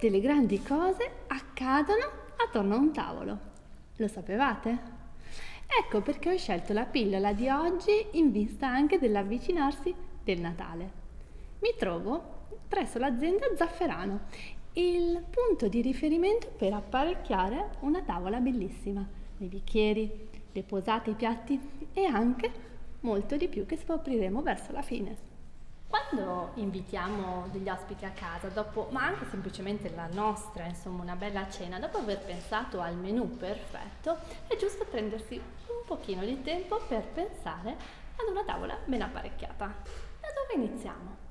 tutte le grandi cose accadono attorno a un tavolo. Lo sapevate? Ecco perché ho scelto la pillola di oggi in vista anche dell'avvicinarsi del Natale. Mi trovo presso l'azienda Zafferano, il punto di riferimento per apparecchiare una tavola bellissima, i bicchieri, le posate, i piatti e anche molto di più che scopriremo verso la fine. Quando invitiamo degli ospiti a casa, ma anche semplicemente la nostra, insomma una bella cena, dopo aver pensato al menù perfetto, è giusto prendersi un pochino di tempo per pensare ad una tavola ben apparecchiata. Da dove iniziamo?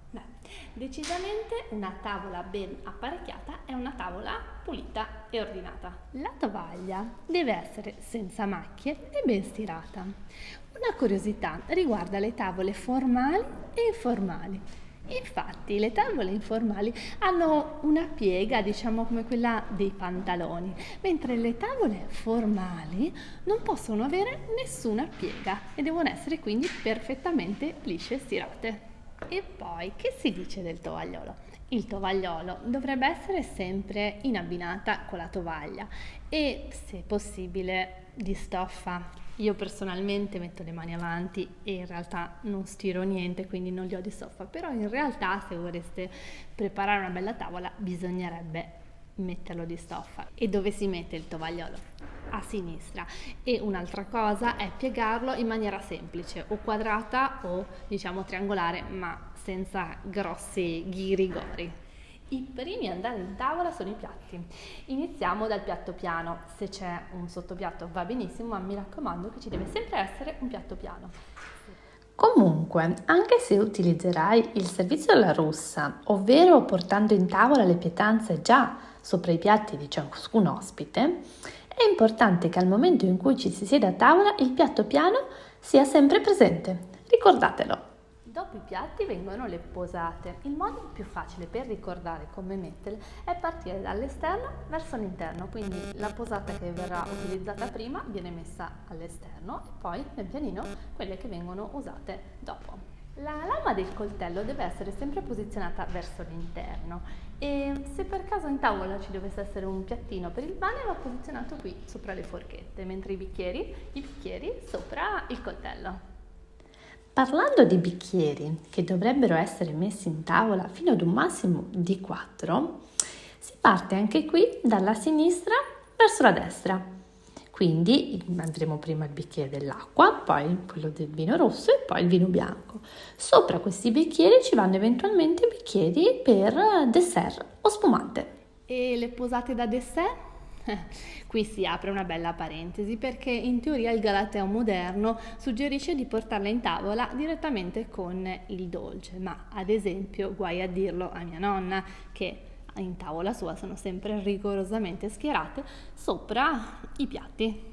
Decisamente una tavola ben apparecchiata è una tavola pulita e ordinata. La tovaglia deve essere senza macchie e ben stirata. Una curiosità riguarda le tavole formali e informali. Infatti le tavole informali hanno una piega, diciamo come quella dei pantaloni, mentre le tavole formali non possono avere nessuna piega e devono essere quindi perfettamente lisce e stirate. E poi, che si dice del tovagliolo? Il tovagliolo dovrebbe essere sempre in abbinata con la tovaglia e, se possibile, di stoffa. Io personalmente metto le mani avanti e in realtà non stiro niente, quindi non li ho di stoffa, però in realtà se vorreste preparare una bella tavola bisognerebbe metterlo di stoffa. E dove si mette il tovagliolo? A sinistra. E un'altra cosa è piegarlo in maniera semplice, o quadrata o diciamo triangolare, ma senza grossi ghirigori. I primi ad andare in tavola sono i piatti. Iniziamo dal piatto piano. Se c'è un sottopiatto va benissimo, ma mi raccomando che ci deve sempre essere un piatto piano. Comunque, anche se utilizzerai il servizio alla russa, ovvero portando in tavola le pietanze già sopra i piatti di ciascun ospite, è importante che al momento in cui ci si siede a tavola il piatto piano sia sempre presente. Ricordatelo. Dopo i piatti vengono le posate. Il modo più facile per ricordare come metterle è partire dall'esterno verso l'interno, quindi la posata che verrà utilizzata prima viene messa all'esterno e poi pian pianino quelle che vengono usate dopo. La lama del coltello deve essere sempre posizionata verso l'interno e se per caso in tavola ci dovesse essere un piattino per il pane va posizionato qui sopra le forchette, mentre i bicchieri sopra il coltello. Parlando di bicchieri che dovrebbero essere messi in tavola fino ad un massimo di 4, si parte anche qui dalla sinistra verso la destra. Quindi andremo prima il bicchiere dell'acqua, poi quello del vino rosso e poi il vino bianco. Sopra questi bicchieri ci vanno eventualmente bicchieri per dessert o spumante. E le posate da dessert? Qui si apre una bella parentesi perché in teoria il galateo moderno suggerisce di portarla in tavola direttamente con il dolce, ma ad esempio guai a dirlo a mia nonna che in tavola sua sono sempre rigorosamente schierate sopra i piatti.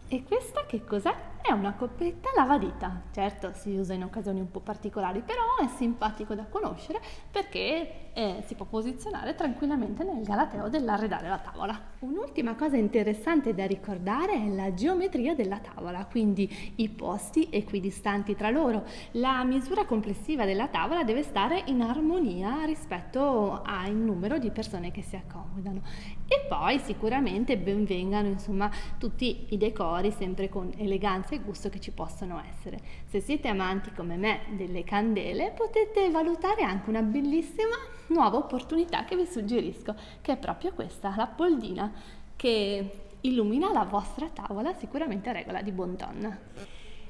E questa che cos'è? È una coppetta lavadita. Certo, si usa in occasioni un po' particolari, però è simpatico da conoscere perché si può posizionare tranquillamente nel galateo dell'arredare la tavola. Un'ultima cosa interessante da ricordare è la geometria della tavola, quindi i posti equidistanti tra loro. La misura complessiva della tavola deve stare in armonia rispetto al numero di persone che si accomodano. E poi sicuramente benvengano insomma tutti i decori sempre con eleganza e gusto che ci possono essere. Se siete amanti come me delle candele potete valutare anche una bellissima nuova opportunità che vi suggerisco, che è proprio questa, la poldina, che illumina la vostra tavola sicuramente a regola di bon ton.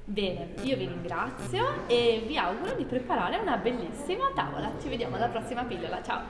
Bene, io vi ringrazio e vi auguro di preparare una bellissima tavola. Ci vediamo alla prossima pillola, ciao!